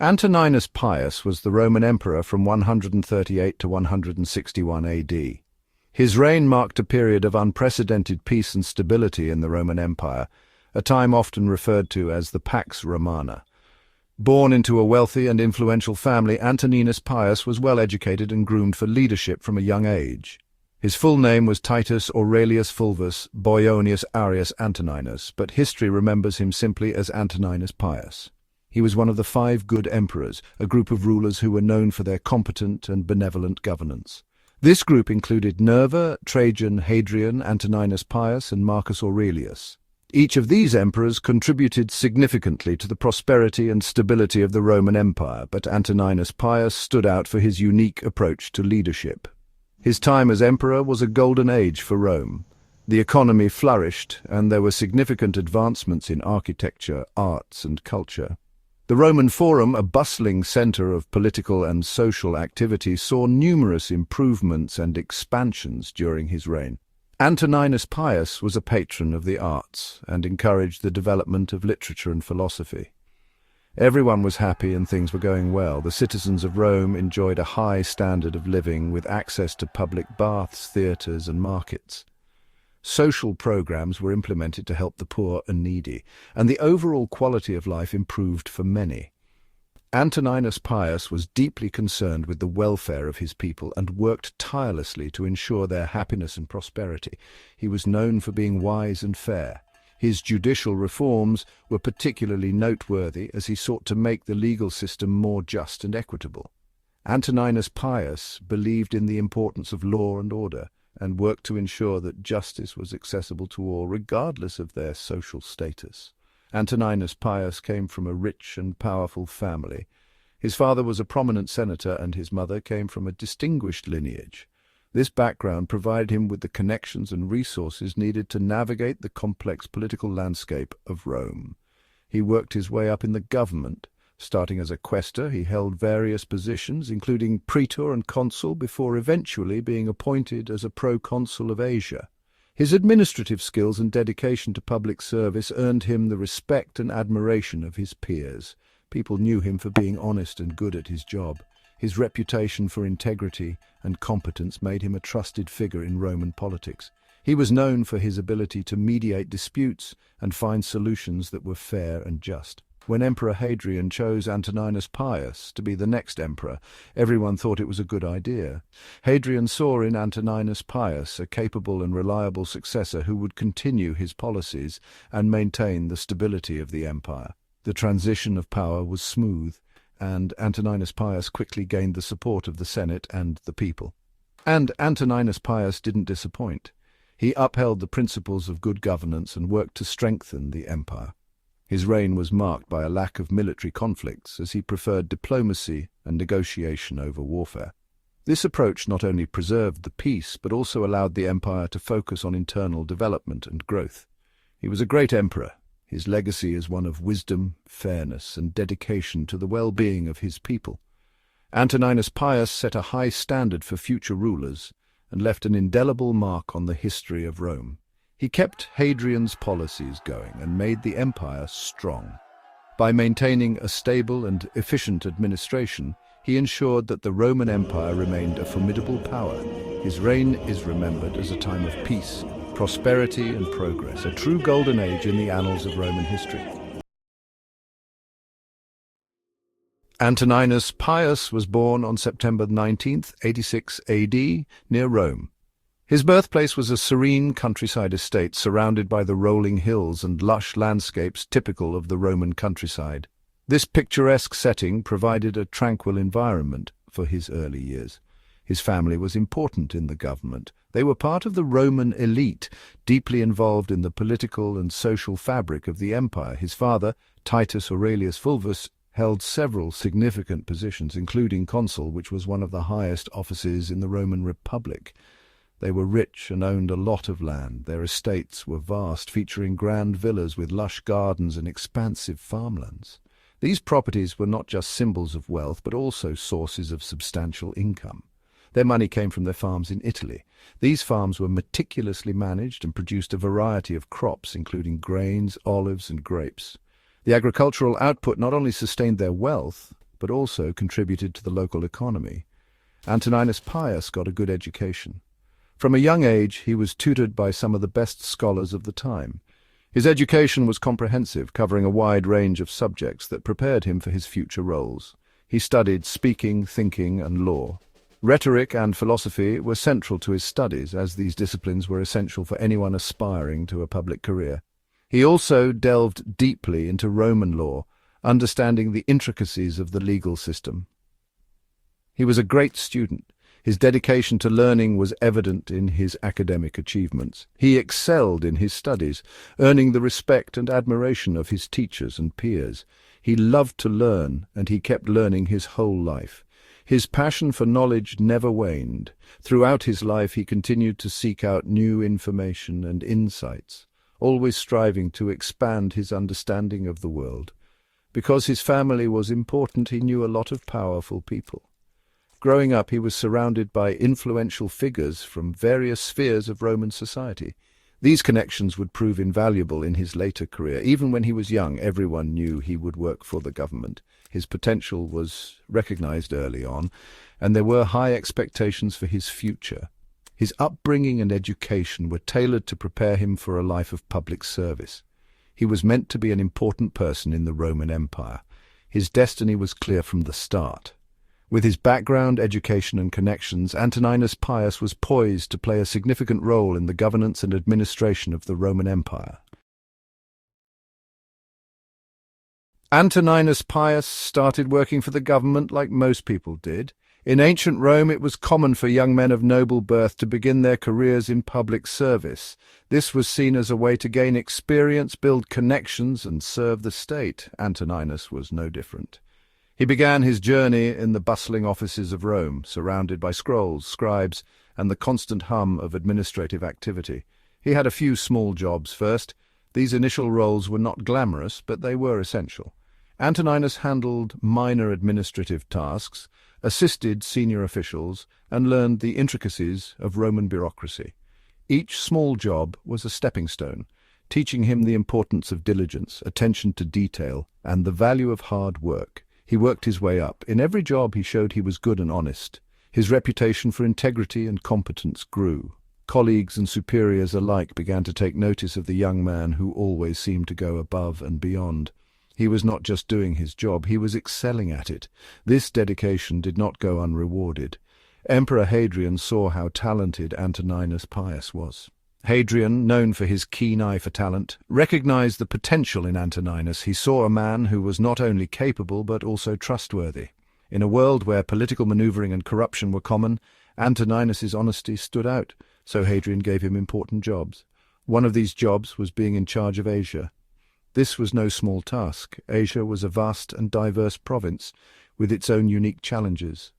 Antoninus Pius was the Roman emperor from 138 to 161 AD. His reign marked a period of unprecedented peace and stability in the Roman Empire, a time often referred to as the Pax Romana. Born into a wealthy and influential family, Antoninus Pius was well educated and groomed for leadership from a young age. His full name was Titus Aurelius Fulvus Boionius Arius Antoninus, but history remembers him simply as Antoninus Pius. He was one of the 5 good emperors, a group of rulers who were known for their competent and benevolent governance. This group included Nerva, Trajan, Hadrian, Antoninus Pius, and Marcus Aurelius. Each of these emperors contributed significantly to the prosperity and stability of the Roman Empire, but Antoninus Pius stood out for his unique approach to leadership. His time as emperor was a golden age for Rome. The economy flourished, and there were significant advancements in architecture, arts, and culture. The Roman Forum, a bustling center of political and social activity, saw numerous improvements and expansions during his reign. Antoninus Pius was a patron of the arts and encouraged the development of literature and philosophy. Everyone was happy and things were going well. The citizens of Rome enjoyed a high standard of living with access to public baths, theatres, and markets. Social programs were implemented to help the poor and needy, and the overall quality of life improved for many. Antoninus Pius was deeply concerned with the welfare of his people and worked tirelessly to ensure their happiness and prosperity. He was known for being wise and fair. His judicial reforms were particularly noteworthy as he sought to make the legal system more just and equitable. Antoninus Pius believed in the importance of law and order and worked to ensure that justice was accessible to all, regardless of their social status. Antoninus Pius came from a rich and powerful family. His father was a prominent senator and his mother came from a distinguished lineage. This background provided him with the connections and resources needed to navigate the complex political landscape of Rome. He worked his way up in the government. Starting as a quaestor, he held various positions, including praetor and consul, before eventually being appointed as a proconsul of Asia. His administrative skills and dedication to public service earned him the respect and admiration of his peers. People knew him for being honest and good at his job. His reputation for integrity and competence made him a trusted figure in Roman politics. He was known for his ability to mediate disputes and find solutions that were fair and just. When Emperor Hadrian chose Antoninus Pius to be the next emperor, everyone thought it was a good idea. Hadrian saw in Antoninus Pius a capable and reliable successor who would continue his policies and maintain the stability of the empire. The transition of power was smooth, and Antoninus Pius quickly gained the support of the Senate and the people. And Antoninus Pius didn't disappoint. He upheld the principles of good governance and worked to strengthen the empire. His reign was marked by a lack of military conflicts, as he preferred diplomacy and negotiation over warfare. This approach not only preserved the peace, but also allowed the empire to focus on internal development and growth. He was a great emperor. His legacy is one of wisdom, fairness, and dedication to the well-being of his people. Antoninus Pius set a high standard for future rulers and left an indelible mark on the history of Rome. He kept Hadrian's policies going and made the empire strong. By maintaining a stable and efficient administration, he ensured that the Roman Empire remained a formidable power. His reign is remembered as a time of peace, prosperity and progress, a true golden age in the annals of Roman history. Antoninus Pius was born on September 19th, 86 AD, near Rome. His birthplace was a serene countryside estate surrounded by the rolling hills and lush landscapes typical of the Roman countryside. This picturesque setting provided a tranquil environment for his early years. His family was important in the government. They were part of the Roman elite, deeply involved in the political and social fabric of the empire. His father, Titus Aurelius Fulvus, held several significant positions, including consul, which was one of the highest offices in the Roman Republic. They were rich and owned a lot of land. Their estates were vast, featuring grand villas with lush gardens and expansive farmlands. These properties were not just symbols of wealth, but also sources of substantial income. Their money came from their farms in Italy. These farms were meticulously managed and produced a variety of crops, including grains, olives, and grapes. The agricultural output not only sustained their wealth, but also contributed to the local economy. Antoninus Pius got a good education. From a young age, he was tutored by some of the best scholars of the time. His education was comprehensive, covering a wide range of subjects that prepared him for his future roles. He studied speaking, thinking, and law. Rhetoric and philosophy were central to his studies, as these disciplines were essential for anyone aspiring to a public career. He also delved deeply into Roman law, understanding the intricacies of the legal system. He was a great student. His dedication to learning was evident in his academic achievements. He excelled in his studies, earning the respect and admiration of his teachers and peers. He loved to learn, and he kept learning his whole life. His passion for knowledge never waned. Throughout his life he continued to seek out new information and insights, always striving to expand his understanding of the world. Because his family was important, he knew a lot of powerful people. Growing up, he was surrounded by influential figures from various spheres of Roman society. These connections would prove invaluable in his later career. Even when he was young, everyone knew he would work for the government. His potential was recognized early on, and there were high expectations for his future. His upbringing and education were tailored to prepare him for a life of public service. He was meant to be an important person in the Roman Empire. His destiny was clear from the start. With his background, education, and connections, Antoninus Pius was poised to play a significant role in the governance and administration of the Roman Empire. Antoninus Pius started working for the government like most people did. In ancient Rome, it was common for young men of noble birth to begin their careers in public service. This was seen as a way to gain experience, build connections, and serve the state. Antoninus was no different. He began his journey in the bustling offices of Rome, surrounded by scrolls, scribes, and the constant hum of administrative activity. He had a few small jobs first. These initial roles were not glamorous, but they were essential. Antoninus handled minor administrative tasks, assisted senior officials, and learned the intricacies of Roman bureaucracy. Each small job was a stepping stone, teaching him the importance of diligence, attention to detail, and the value of hard work. He worked his way up. In every job he showed he was good and honest. His reputation for integrity and competence grew. Colleagues and superiors alike began to take notice of the young man who always seemed to go above and beyond. He was not just doing his job, he was excelling at it. This dedication did not go unrewarded. Emperor Hadrian saw how talented Antoninus Pius was. Hadrian, known for his keen eye for talent, recognized the potential in Antoninus. He saw a man who was not only capable but also trustworthy. In a world where political maneuvering and corruption were common, Antoninus's honesty stood out, so Hadrian gave him important jobs. One of these jobs was being in charge of Asia. This was no small task. Asia was a vast and diverse province, with its own unique challenges.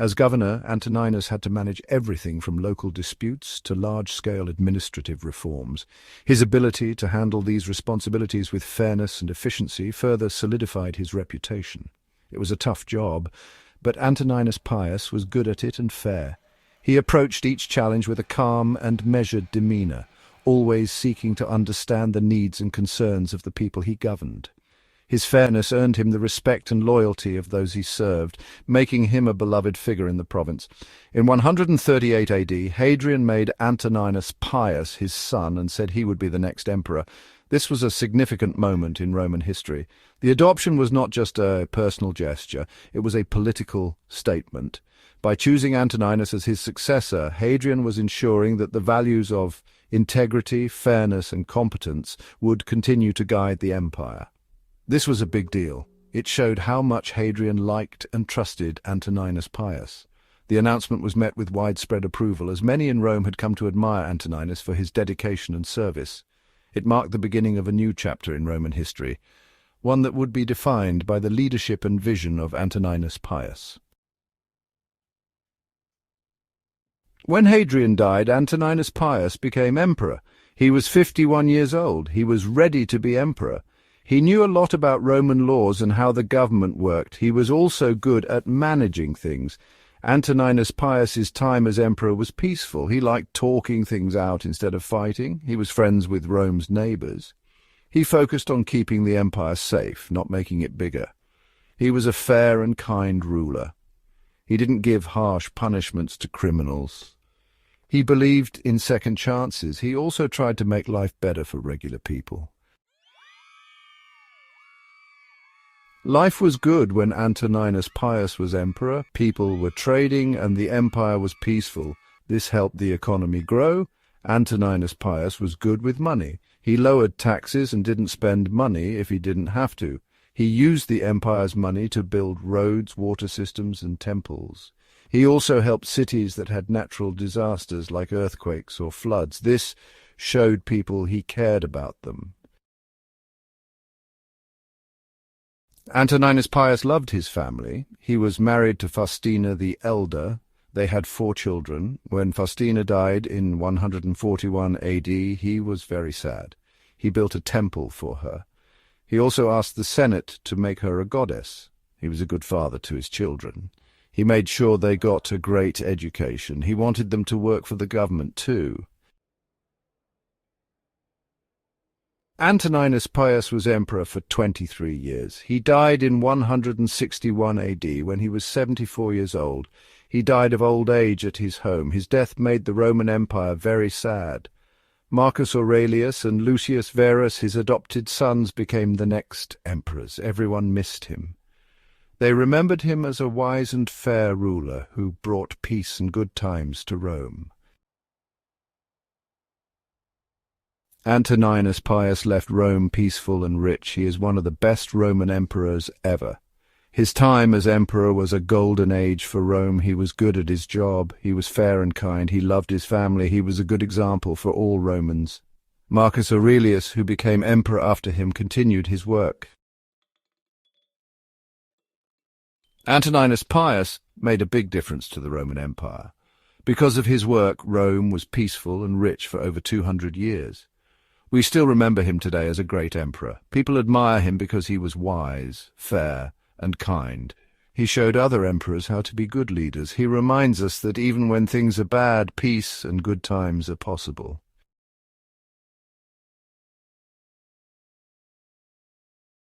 As governor, Antoninus had to manage everything from local disputes to large-scale administrative reforms. His ability to handle these responsibilities with fairness and efficiency further solidified his reputation. It was a tough job, but Antoninus Pius was good at it and fair. He approached each challenge with a calm and measured demeanor, always seeking to understand the needs and concerns of the people he governed. His fairness earned him the respect and loyalty of those he served, making him a beloved figure in the province. In 138 AD, Hadrian made Antoninus Pius his son and said he would be the next emperor. This was a significant moment in Roman history. The adoption was not just a personal gesture, it was a political statement. By choosing Antoninus as his successor, Hadrian was ensuring that the values of integrity, fairness, and competence would continue to guide the empire. This was a big deal. It showed how much Hadrian liked and trusted Antoninus Pius. The announcement was met with widespread approval, as many in Rome had come to admire Antoninus for his dedication and service. It marked the beginning of a new chapter in Roman history, one that would be defined by the leadership and vision of Antoninus Pius. When Hadrian died, Antoninus Pius became emperor. He was 51 years old. He was ready to be emperor. He knew a lot about Roman laws and how the government worked. He was also good at managing things. Antoninus Pius's time as emperor was peaceful. He liked talking things out instead of fighting. He was friends with Rome's neighbors. He focused on keeping the empire safe, not making it bigger. He was a fair and kind ruler. He didn't give harsh punishments to criminals. He believed in second chances. He also tried to make life better for regular people. Life was good when Antoninus Pius was emperor. People were trading and the empire was peaceful. This helped the economy grow. Antoninus Pius was good with money. He lowered taxes and didn't spend money if he didn't have to. He used the empire's money to build roads, water systems, and temples. He also helped cities that had natural disasters like earthquakes or floods. This showed people he cared about them. Antoninus Pius loved his family. He was married to Faustina the Elder. They had 4 children. When Faustina died in 141 AD, he was very sad. He built a temple for her. He also asked the Senate to make her a goddess. He was a good father to his children. He made sure they got a great education. He wanted them to work for the government too. Antoninus Pius was emperor for 23 years. He died in 161 AD when he was 74 years old. He died of old age at his home. His death made the Roman Empire very sad. Marcus Aurelius and Lucius Verus, his adopted sons, became the next emperors. Everyone missed him. They remembered him as a wise and fair ruler who brought peace and good times to Rome. Antoninus Pius left Rome peaceful and rich. He is one of the best Roman emperors ever. His time as emperor was a golden age for Rome. He was good at his job. He was fair and kind. He loved his family. He was a good example for all Romans. Marcus Aurelius, who became emperor after him, continued his work. Antoninus Pius made a big difference to the Roman Empire. Because of his work, Rome was peaceful and rich for over 200 years. We still remember him today as a great emperor. People admire him because he was wise, fair, and kind. He showed other emperors how to be good leaders. He reminds us that even when things are bad, peace and good times are possible.